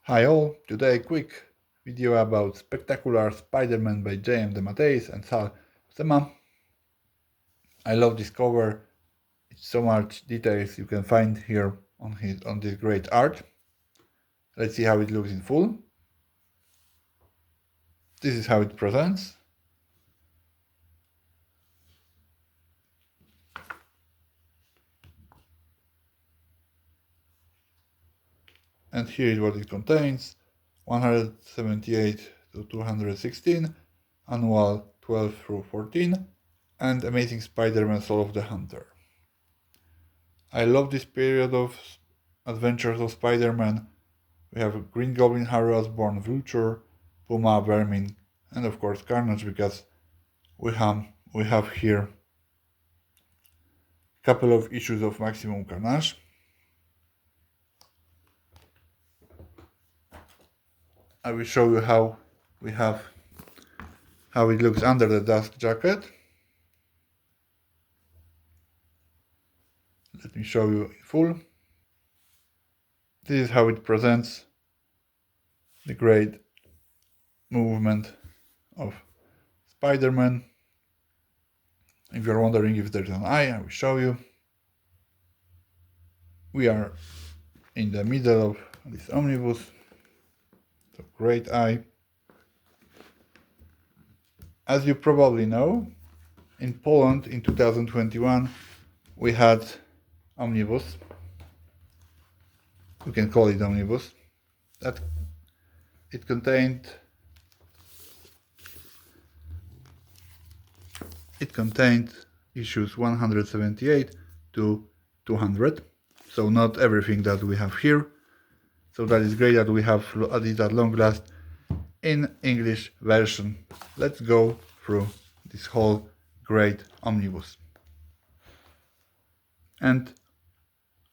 Hi all, today a quick video about Spectacular Spider-Man by J.M. DeMatteis and Sal Buscema. I love this cover, it's so much details you can find here on this great art. Let's see how it looks in full. This is how it presents. And here is what it contains: 178 to 216, Annual 12 through 14, and Amazing Spider-Man Soul of the Hunter. I love this period of adventures of Spider-Man. We have Green Goblin, Harry Osborn, Vulture, Puma, Vermin, and of course Carnage, because we have here a couple of issues of Maximum Carnage. I will show you how it looks under the dust jacket. Let me show you in full. This is how it presents, the great movement of Spider-Man. If you're wondering if there's an eye, I will show you. We are in the middle of this omnibus. So great eye. As you probably know, in Poland in 2021 we had Omnibus. We can call it Omnibus. That it contained issues 178 to 200. So not everything that we have here. So that is great that we have it at long last in English version. Let's go through this whole great omnibus. And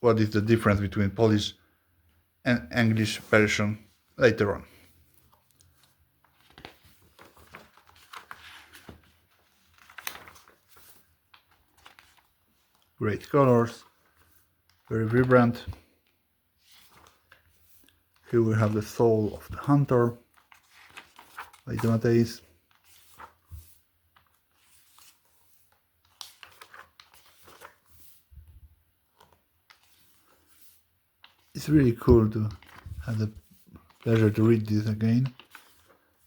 what is the difference between Polish and English version later on. Great colors, very vibrant. Here we have the Soul of the Hunter by DeMatteis. It's really cool to have the pleasure to read this again,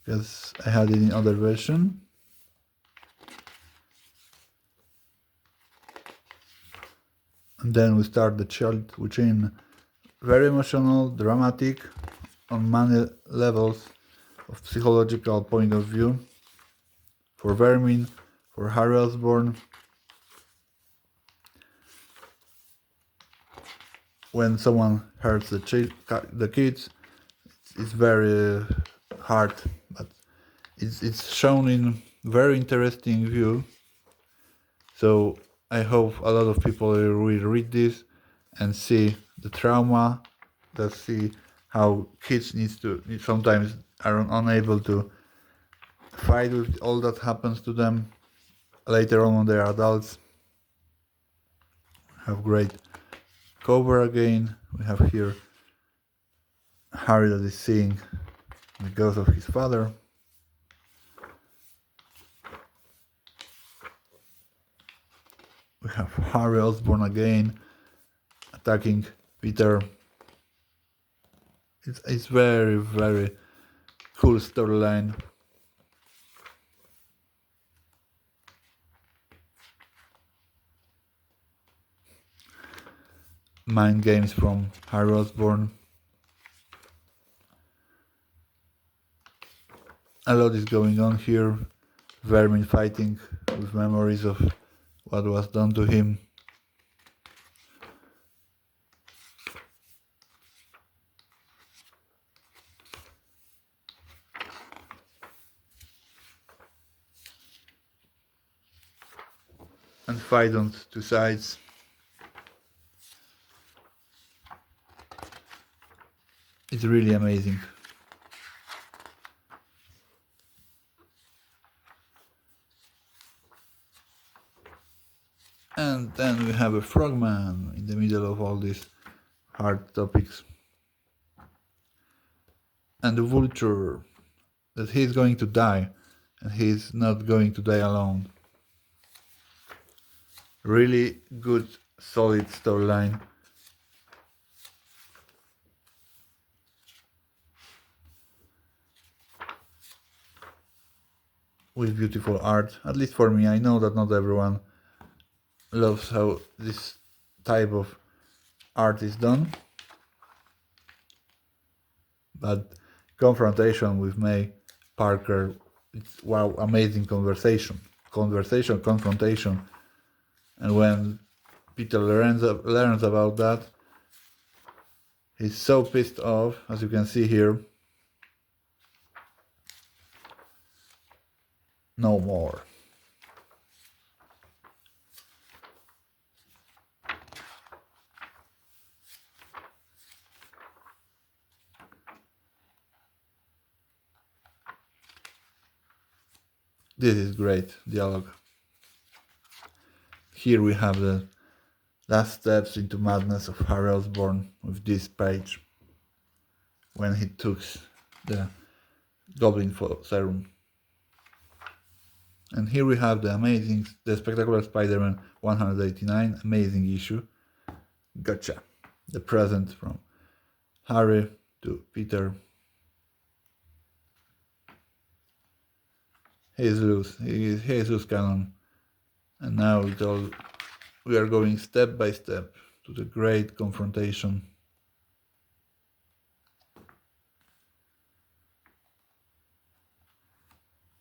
because I had it in other version. And then we start the child, which is very emotional, dramatic, on many levels of psychological point of view. For Vermin, for Harry Osborn. When someone hurts the kids, it's very hard, but it's shown in very interesting view. So I hope a lot of people will read this and see the trauma, that see how kids sometimes are unable to fight with all that happens to them later on when they are adults. Have great cover again. We have here Harry that is seeing the ghost of his father. We have Harry Osborn again attacking Peter. It's very, very cool storyline. Mind games from Harry Osborn. A lot is going on here. Vermin fighting with memories of what was done to him. And fight on two sides. It's really amazing. And then we have a frogman in the middle of all these hard topics. and the Vulture, that he's going to die, and he's not going to die alone. Really good, solid storyline. With beautiful art, at least for me. I know that not everyone loves how this type of art is done, but confrontation with May Parker, it's wow, amazing confrontation, and when Peter learns about that, he's so pissed off, as you can see here. No more. This is great dialogue. Here we have the last steps into madness of Harry Osborn with this page, when he took the Goblin serum. And here we have the Spectacular Spider-Man 189, amazing issue. Gotcha. The present from Harry to Peter. He is loose. He is loose cannon. And now we are going step by step to the great confrontation.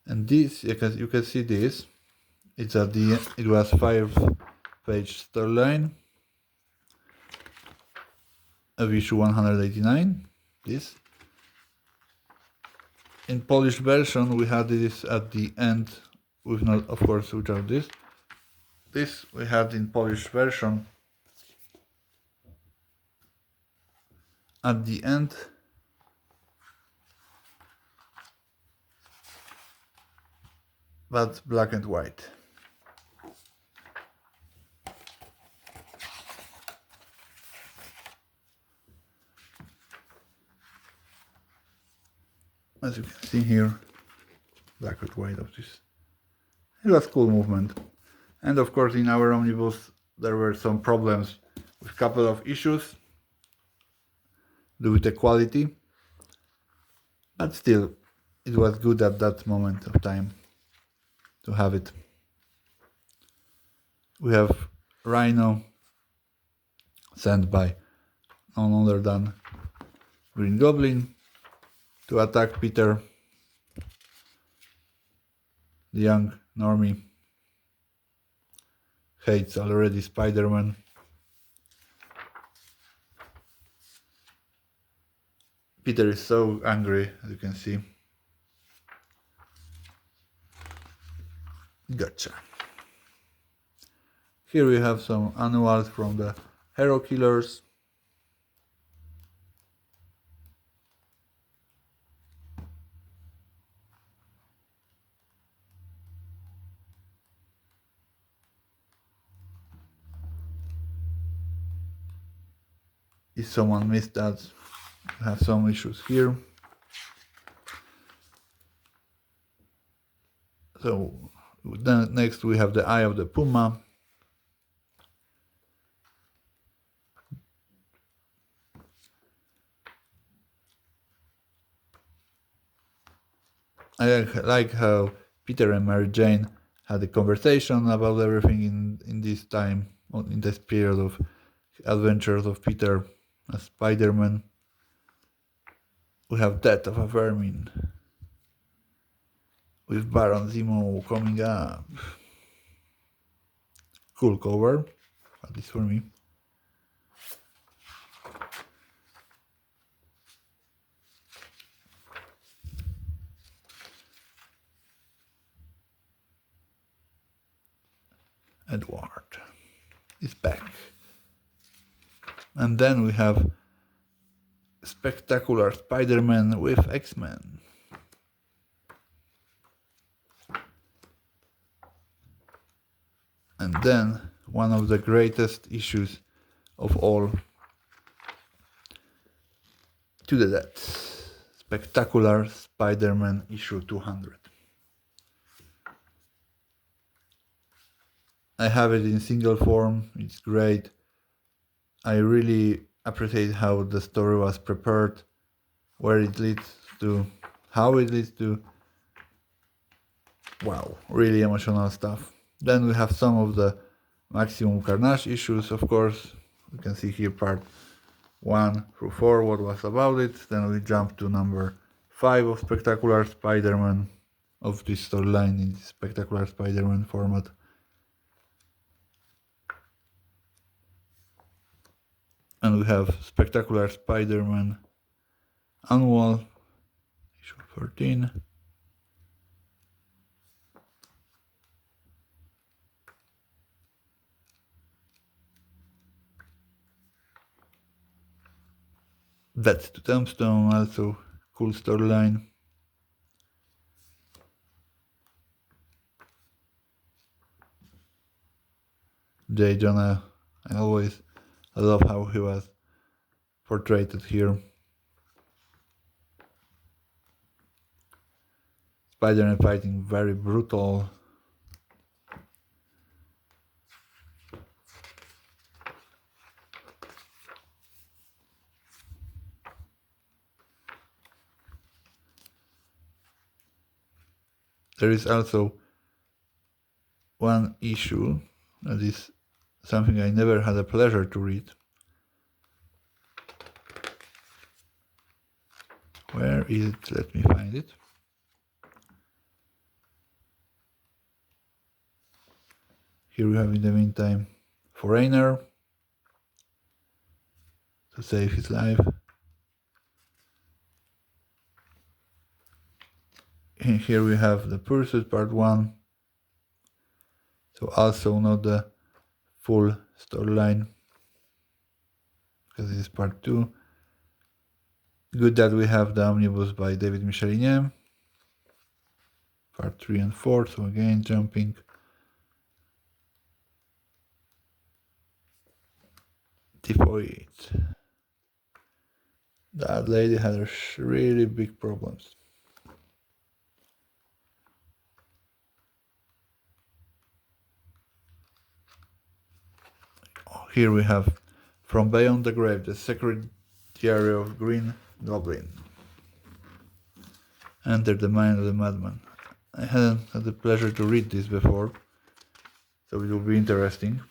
And this, you can see this. It's at the end. It was 5-page storyline of issue 189. This. In Polish version, we had this at the end, with not, of course, without this. This we had in Polish version at the end. But black and white. As you can see here, black and white of this. It was cool movement. And of course in our Omnibus there were some problems with a couple of issues due to the quality. But still, it was good at that moment of time to have it. We have Rhino sent by none other than Green Goblin to attack Peter, the young normie. Hates already Spider-Man. Peter is so angry, as you can see. Gotcha. Here we have some annuals from the Hero Killers. If someone missed that, we have some issues here. So then next we have the Eye of the Puma. I like how Peter and Mary Jane had a conversation about everything in this time, in this period of adventures of Peter as Spider-Man. We have Death of a Vermin with Baron Zemo coming up. Cool cover, at least for me. Edward is back. And then we have Spectacular Spider-Man with X-Men. And then one of the greatest issues of all, To the Death. Spectacular Spider-Man issue 200. I have it in single form, it's great. I really appreciate how the story was prepared, where it leads to, how it leads to. Wow, really emotional stuff. Then we have some of the Maximum Carnage issues, of course. You can see here part 1 through 4 what was about it. Then we jump to number 5 of Spectacular Spider-Man, of this storyline in Spectacular Spider-Man format. And we have Spectacular Spider-Man Annual, issue 13. That's to Tombstone, also cool storyline. J. Jonah, I love how he was portrayed here. Spider-Man fighting very brutal. There is also one issue that is something I never had the pleasure to read. Where is it? Let me find it. Here we have in the meantime Foreigner to save his life. And here we have the Pursuit part 1. So also not the full storyline, because this is part 2. Good that we have the Omnibus by David Michelinie, part 3 and 4, so again jumping. Typhoid. That lady had really big problems. Here we have From Beyond the Grave, the Secretary of Green Goblin. Enter the Mind of the Madman. I hadn't had the pleasure to read this before, so it will be interesting.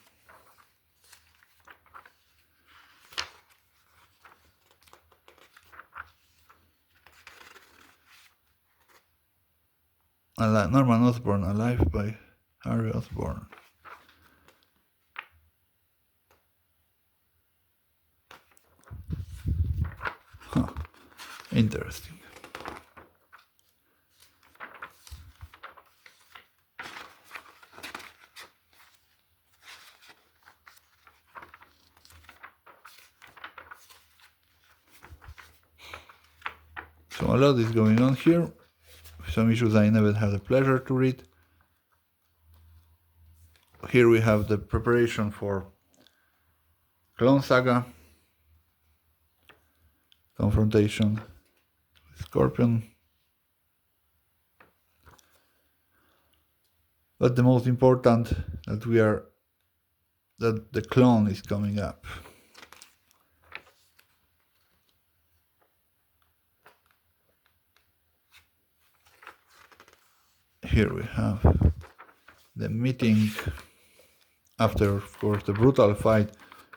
Norman Osborn, Alive by Harry Osborn. Interesting. So a lot is going on here. Some issues I never had the pleasure to read. Here we have the preparation for Clone Saga, confrontation with Scorpion. But the most important that the clone is coming up. Here we have the meeting after, of course, the brutal fight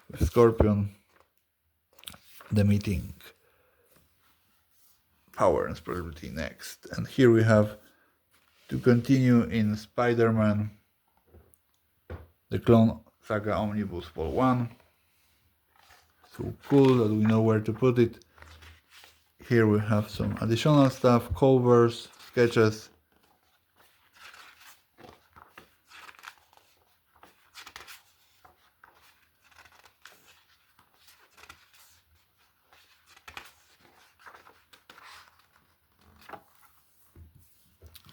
with Scorpion. The meeting, Power and Responsibility next. And here we have to continue in Spider-Man, the Clone Saga Omnibus Vol 1. So cool that we know where to put it. Here we have some additional stuff, covers, sketches.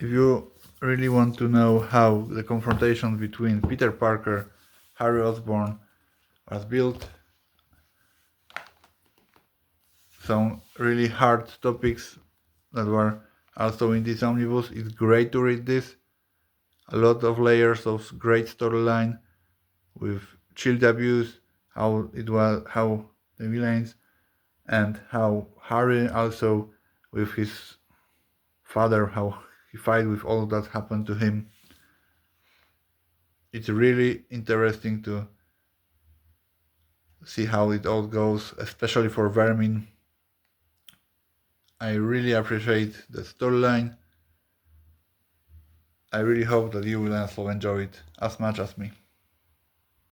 If you really want to know how the confrontation between Peter Parker, Harry Osborn was built, some really hard topics that were also in this omnibus. It's great to read this. A lot of layers of great storyline with child abuse, how the villains, and how Harry also with his father, how he fight with all that happened to him. It's really interesting to see how it all goes, especially for Vermin. I really appreciate the storyline. I really hope that you will also enjoy it as much as me.